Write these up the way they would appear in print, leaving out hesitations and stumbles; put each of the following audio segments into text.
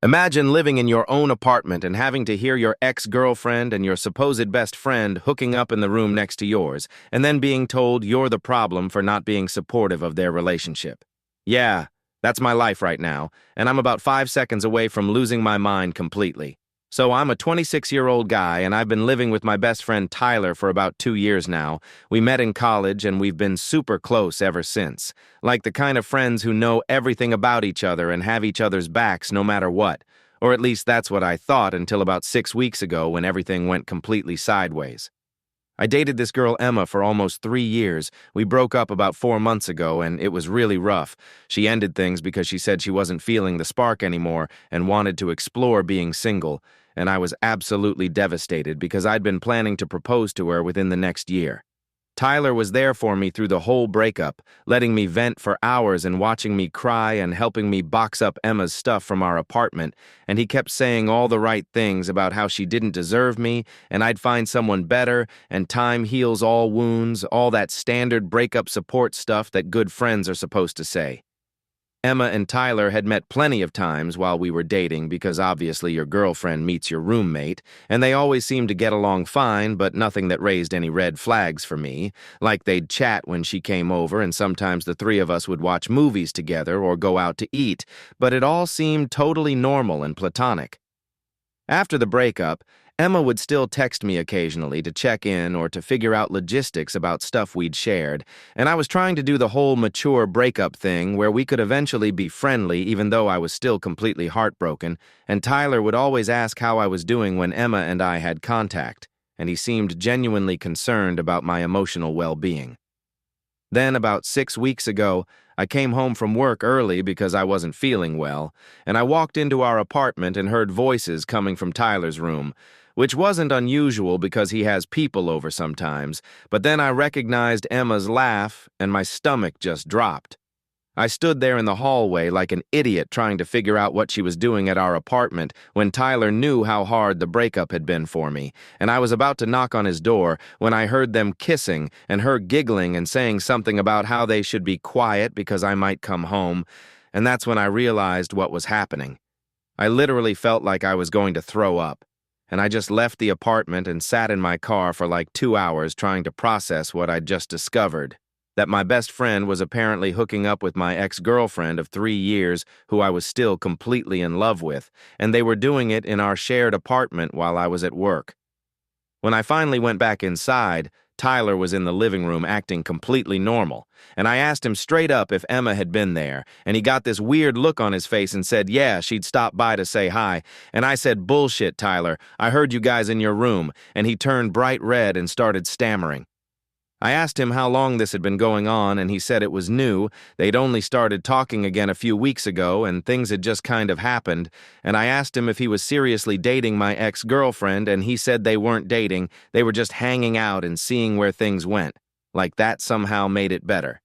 Imagine living in your own apartment and having to hear your ex-girlfriend and your supposed best friend hooking up in the room next to yours, and then being told you're the problem for not being supportive of their relationship. Yeah, that's my life right now, and I'm about 5 seconds away from losing my mind completely. So I'm a 26-year-old guy, and I've been living with my best friend Tyler for about 2 years now. We met in college, and we've been super close ever since. Like the kind of friends who know everything about each other and have each other's backs no matter what. Or at least that's what I thought until about 6 weeks ago when everything went completely sideways. I dated this girl Emma for almost 3 years. We broke up about 4 months ago, and it was really rough. She ended things because she said she wasn't feeling the spark anymore and wanted to explore being single, and I was absolutely devastated because I'd been planning to propose to her within the next year. Tyler was there for me through the whole breakup, letting me vent for hours and watching me cry and helping me box up Emma's stuff from our apartment, and he kept saying all the right things about how she didn't deserve me and I'd find someone better and time heals all wounds, all that standard breakup support stuff that good friends are supposed to say. Emma and Tyler had met plenty of times while we were dating because obviously your girlfriend meets your roommate, and they always seemed to get along fine, but nothing that raised any red flags for me. Like they'd chat when she came over, and sometimes the three of us would watch movies together or go out to eat, but it all seemed totally normal and platonic. After the breakup, Emma would still text me occasionally to check in or to figure out logistics about stuff we'd shared, and I was trying to do the whole mature breakup thing where we could eventually be friendly even though I was still completely heartbroken, and Tyler would always ask how I was doing when Emma and I had contact, and he seemed genuinely concerned about my emotional well-being. Then, about 6 weeks ago, I came home from work early because I wasn't feeling well, and I walked into our apartment and heard voices coming from Tyler's room, which wasn't unusual because he has people over sometimes, but then I recognized Emma's laugh and my stomach just dropped. I stood there in the hallway like an idiot trying to figure out what she was doing at our apartment when Tyler knew how hard the breakup had been for me, and I was about to knock on his door when I heard them kissing and her giggling and saying something about how they should be quiet because I might come home, and that's when I realized what was happening. I literally felt like I was going to throw up, and I just left the apartment and sat in my car for like 2 hours trying to process what I'd just discovered. That my best friend was apparently hooking up with my ex-girlfriend of 3 years who I was still completely in love with, and they were doing it in our shared apartment while I was at work. When I finally went back inside, Tyler was in the living room acting completely normal, and I asked him straight up if Emma had been there, and he got this weird look on his face and said, yeah, she'd stopped by to say hi, and I said, bullshit, Tyler, I heard you guys in your room, and he turned bright red and started stammering. I asked him how long this had been going on, and he said it was new. They'd only started talking again a few weeks ago, and things had just kind of happened. And I asked him if he was seriously dating my ex-girlfriend, and he said they weren't dating. They were just hanging out and seeing where things went. Like that somehow made it better.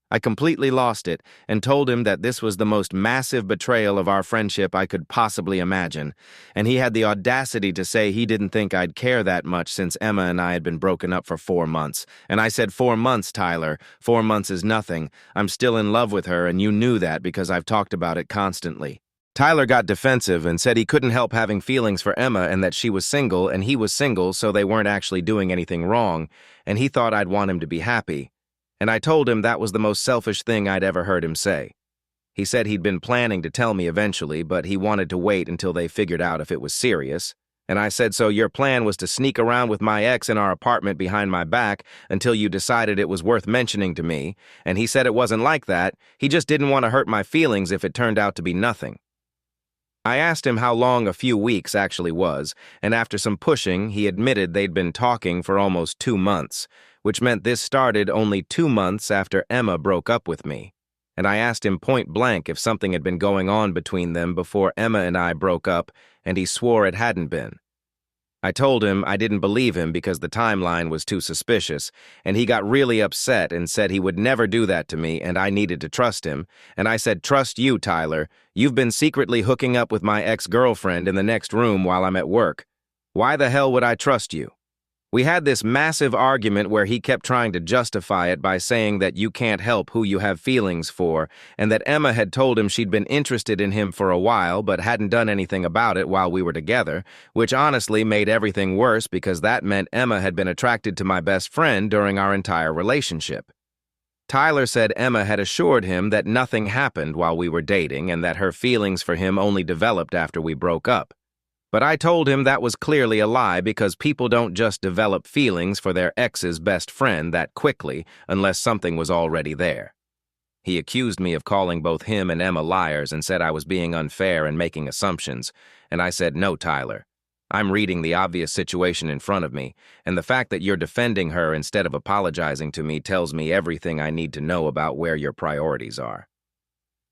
I completely lost it and told him that this was the most massive betrayal of our friendship I could possibly imagine, and he had the audacity to say he didn't think I'd care that much since Emma and I had been broken up for 4 months. And I said, 4 months, Tyler. 4 months is nothing. I'm still in love with her, and you knew that because I've talked about it constantly. Tyler got defensive and said he couldn't help having feelings for Emma and that she was single and he was single, so they weren't actually doing anything wrong, and he thought I'd want him to be happy. And I told him that was the most selfish thing I'd ever heard him say. He said he'd been planning to tell me eventually, but he wanted to wait until they figured out if it was serious. And I said, so your plan was to sneak around with my ex in our apartment behind my back until you decided it was worth mentioning to me, and he said it wasn't like that, he just didn't want to hurt my feelings if it turned out to be nothing. I asked him how long a few weeks actually was, and after some pushing, he admitted they'd been talking for almost 2 months, which meant this started only 2 months after Emma broke up with me. And I asked him point blank if something had been going on between them before Emma and I broke up, and he swore it hadn't been. I told him I didn't believe him because the timeline was too suspicious, and he got really upset and said he would never do that to me and I needed to trust him, and I said, trust you, Tyler. You've been secretly hooking up with my ex-girlfriend in the next room while I'm at work. Why the hell would I trust you? We had this massive argument where he kept trying to justify it by saying that you can't help who you have feelings for, and that Emma had told him she'd been interested in him for a while but hadn't done anything about it while we were together, which honestly made everything worse because that meant Emma had been attracted to my best friend during our entire relationship. Tyler said Emma had assured him that nothing happened while we were dating and that her feelings for him only developed after we broke up. But I told him that was clearly a lie because people don't just develop feelings for their ex's best friend that quickly unless something was already there. He accused me of calling both him and Emma liars and said I was being unfair and making assumptions, and I said, "No, Tyler. I'm reading the obvious situation in front of me, and the fact that you're defending her instead of apologizing to me tells me everything I need to know about where your priorities are."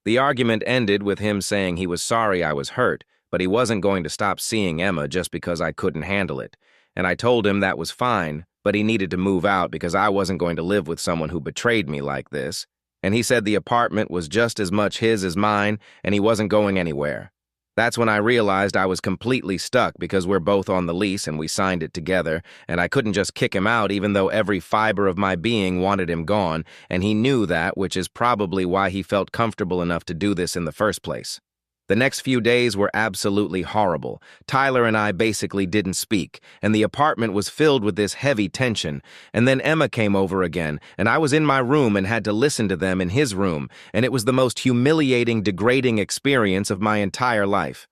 The argument ended with him saying he was sorry I was hurt, but he wasn't going to stop seeing Emma just because I couldn't handle it, and I told him that was fine, but he needed to move out because I wasn't going to live with someone who betrayed me like this, and he said the apartment was just as much his as mine, and he wasn't going anywhere. That's when I realized I was completely stuck because we're both on the lease and we signed it together, and I couldn't just kick him out even though every fiber of my being wanted him gone, and he knew that, which is probably why he felt comfortable enough to do this in the first place. The next few days were absolutely horrible. Tyler and I basically didn't speak, and the apartment was filled with this heavy tension. And then Emma came over again, and I was in my room and had to listen to them in his room, and it was the most humiliating, degrading experience of my entire life.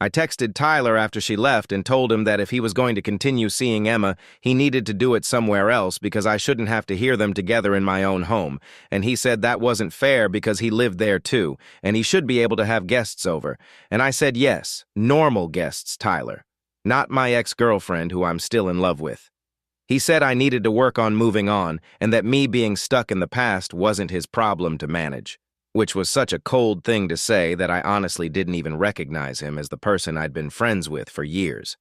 I texted Tyler after she left and told him that if he was going to continue seeing Emma, he needed to do it somewhere else because I shouldn't have to hear them together in my own home, and he said that wasn't fair because he lived there too, and he should be able to have guests over. And I said yes, normal guests, Tyler, not my ex-girlfriend who I'm still in love with. He said I needed to work on moving on and that me being stuck in the past wasn't his problem to manage, which was such a cold thing to say that I honestly didn't even recognize him as the person I'd been friends with for years.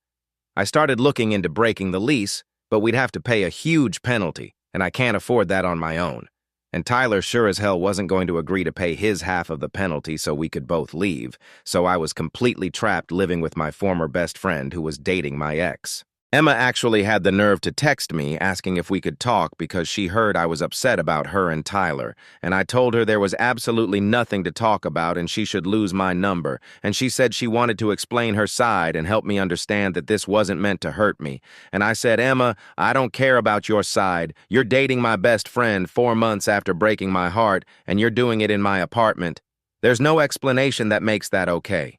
I started looking into breaking the lease, but we'd have to pay a huge penalty, and I can't afford that on my own. And Tyler sure as hell wasn't going to agree to pay his half of the penalty so we could both leave, so I was completely trapped living with my former best friend who was dating my ex. Emma actually had the nerve to text me asking if we could talk because she heard I was upset about her and Tyler, and I told her there was absolutely nothing to talk about and she should lose my number, and she said she wanted to explain her side and help me understand that this wasn't meant to hurt me. And I said, "Emma, I don't care about your side. You're dating my best friend 4 months after breaking my heart, and you're doing it in my apartment. There's no explanation that makes that okay."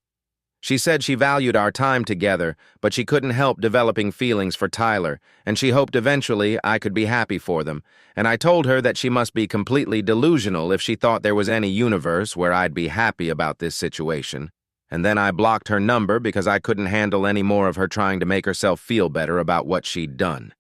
She said she valued our time together, but she couldn't help developing feelings for Tyler, and she hoped eventually I could be happy for them. And I told her that she must be completely delusional if she thought there was any universe where I'd be happy about this situation. And then I blocked her number because I couldn't handle any more of her trying to make herself feel better about what she'd done.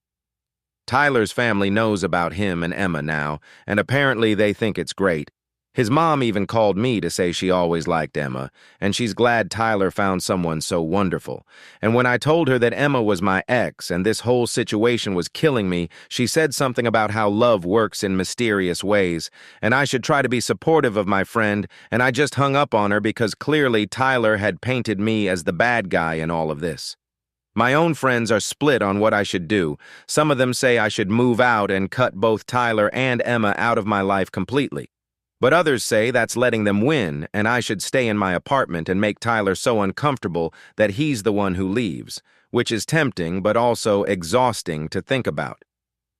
Tyler's family knows about him and Emma now, and apparently they think it's great. His mom even called me to say she always liked Emma, and she's glad Tyler found someone so wonderful. And when I told her that Emma was my ex and this whole situation was killing me, she said something about how love works in mysterious ways, and I should try to be supportive of my friend, and I just hung up on her because clearly Tyler had painted me as the bad guy in all of this. My own friends are split on what I should do. Some of them say I should move out and cut both Tyler and Emma out of my life completely. But others say that's letting them win, and I should stay in my apartment and make Tyler so uncomfortable that he's the one who leaves, which is tempting but also exhausting to think about.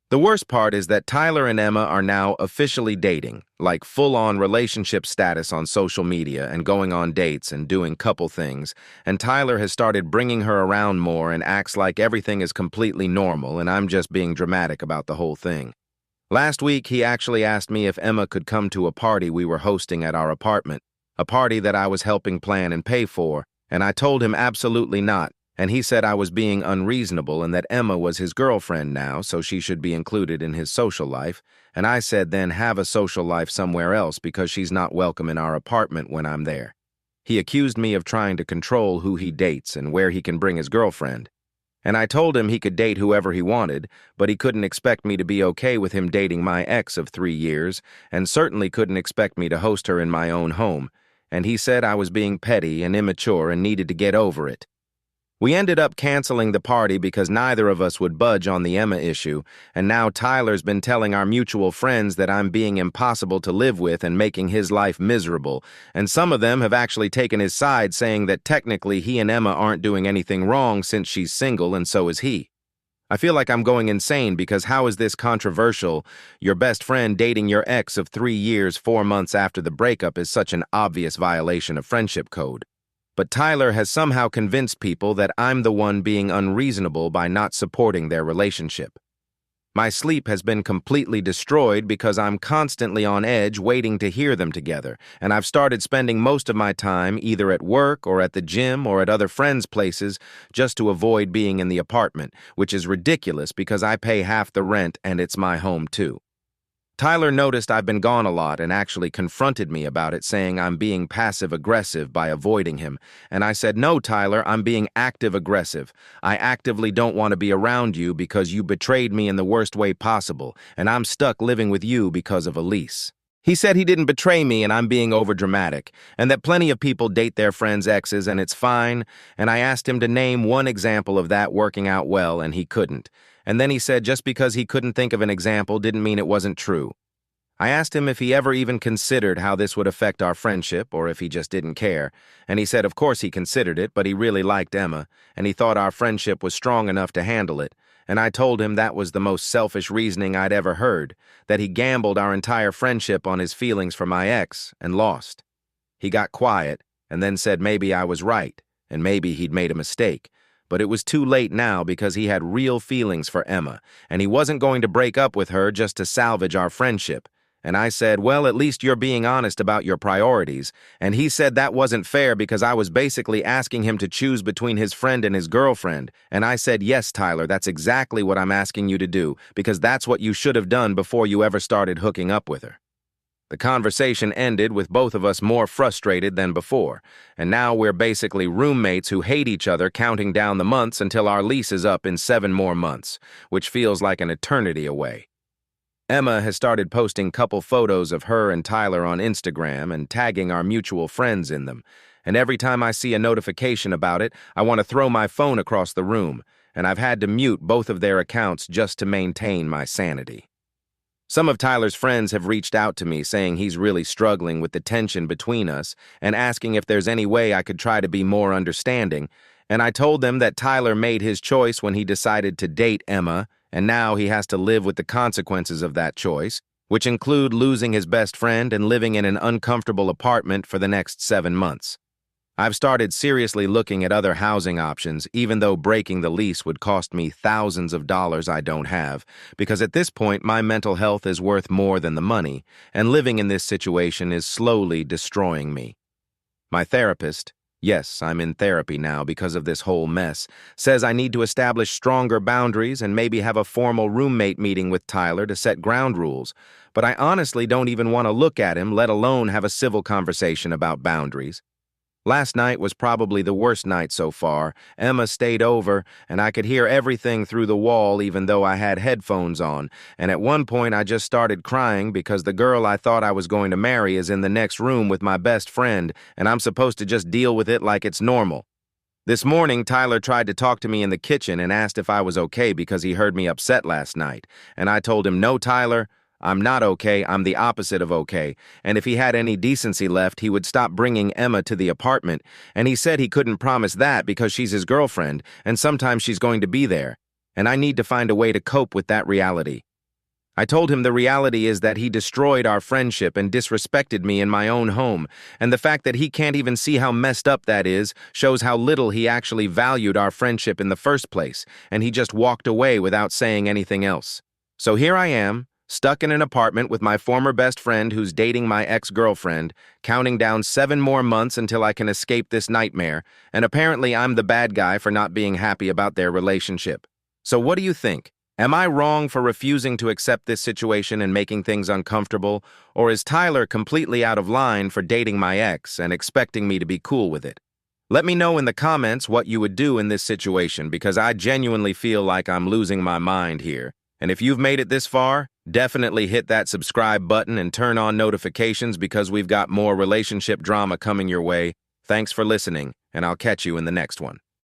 The worst part is that Tyler and Emma are now officially dating, like full-on relationship status on social media and going on dates and doing couple things, and Tyler has started bringing her around more and acts like everything is completely normal and I'm just being dramatic about the whole thing. Last week, he actually asked me if Emma could come to a party we were hosting at our apartment, a party that I was helping plan and pay for, and I told him absolutely not, and he said I was being unreasonable and that Emma was his girlfriend now, so she should be included in his social life, and I said then have a social life somewhere else because she's not welcome in our apartment when I'm there. He accused me of trying to control who he dates and where he can bring his girlfriend. And I told him he could date whoever he wanted, but he couldn't expect me to be okay with him dating my ex of 3 years, and certainly couldn't expect me to host her in my own home, and he said I was being petty and immature and needed to get over it. We ended up canceling the party because neither of us would budge on the Emma issue, and now Tyler's been telling our mutual friends that I'm being impossible to live with and making his life miserable, and some of them have actually taken his side, saying that technically he and Emma aren't doing anything wrong since she's single and so is he. I feel like I'm going insane because how is this controversial? Your best friend dating your ex of 3 years, 4 months after the breakup is such an obvious violation of friendship code. But Tyler has somehow convinced people that I'm the one being unreasonable by not supporting their relationship. My sleep has been completely destroyed because I'm constantly on edge waiting to hear them together, and I've started spending most of my time either at work or at the gym or at other friends' places just to avoid being in the apartment, which is ridiculous because I pay half the rent and it's my home too. Tyler noticed I've been gone a lot and actually confronted me about it, saying I'm being passive-aggressive by avoiding him. And I said, no, Tyler, I'm being active-aggressive. I actively don't want to be around you because you betrayed me in the worst way possible, and I'm stuck living with you because of Elise. He said he didn't betray me and I'm being overdramatic, and that plenty of people date their friends' exes and it's fine, and I asked him to name one example of that working out well, and he couldn't. And then he said just because he couldn't think of an example didn't mean it wasn't true. I asked him if he ever even considered how this would affect our friendship or if he just didn't care, and he said of course he considered it, but he really liked Emma, and he thought our friendship was strong enough to handle it, and I told him that was the most selfish reasoning I'd ever heard, that he gambled our entire friendship on his feelings for my ex and lost. He got quiet and then said maybe I was right, and maybe he'd made a mistake. But it was too late now because he had real feelings for Emma, and he wasn't going to break up with her just to salvage our friendship. And I said, well, at least you're being honest about your priorities. And he said that wasn't fair because I was basically asking him to choose between his friend and his girlfriend. And I said, yes, Tyler, that's exactly what I'm asking you to do, because that's what you should have done before you ever started hooking up with her. The conversation ended with both of us more frustrated than before, and now we're basically roommates who hate each other, counting down the months until our lease is up in 7 more months, which feels like an eternity away. Emma has started posting couple photos of her and Tyler on Instagram and tagging our mutual friends in them, and every time I see a notification about it, I want to throw my phone across the room, and I've had to mute both of their accounts just to maintain my sanity. Some of Tyler's friends have reached out to me saying he's really struggling with the tension between us and asking if there's any way I could try to be more understanding, and I told them that Tyler made his choice when he decided to date Emma, and now he has to live with the consequences of that choice, which include losing his best friend and living in an uncomfortable apartment for the next 7 months. I've started seriously looking at other housing options, even though breaking the lease would cost me thousands of dollars I don't have, because at this point my mental health is worth more than the money, and living in this situation is slowly destroying me. My therapist, yes, I'm in therapy now because of this whole mess, says I need to establish stronger boundaries and maybe have a formal roommate meeting with Tyler to set ground rules, but I honestly don't even want to look at him, let alone have a civil conversation about boundaries. Last night was probably the worst night so far. Emma stayed over, and I could hear everything through the wall even though I had headphones on, and at one point I just started crying because the girl I thought I was going to marry is in the next room with my best friend, and I'm supposed to just deal with it like it's normal. This morning, Tyler tried to talk to me in the kitchen and asked if I was okay because he heard me upset last night, and I told him, no, Tyler, I'm not okay, I'm the opposite of okay, and if he had any decency left, he would stop bringing Emma to the apartment, and he said he couldn't promise that because she's his girlfriend, and sometimes she's going to be there, and I need to find a way to cope with that reality. I told him the reality is that he destroyed our friendship and disrespected me in my own home, and the fact that he can't even see how messed up that is shows how little he actually valued our friendship in the first place, and he just walked away without saying anything else. So here I am, stuck in an apartment with my former best friend who's dating my ex-girlfriend, counting down 7 more months until I can escape this nightmare, and apparently I'm the bad guy for not being happy about their relationship. So what do you think? Am I wrong for refusing to accept this situation and making things uncomfortable, or is Tyler completely out of line for dating my ex and expecting me to be cool with it? Let me know in the comments what you would do in this situation, because I genuinely feel like I'm losing my mind here. And if you've made it this far, definitely hit that subscribe button and turn on notifications because we've got more relationship drama coming your way. Thanks for listening, and I'll catch you in the next one.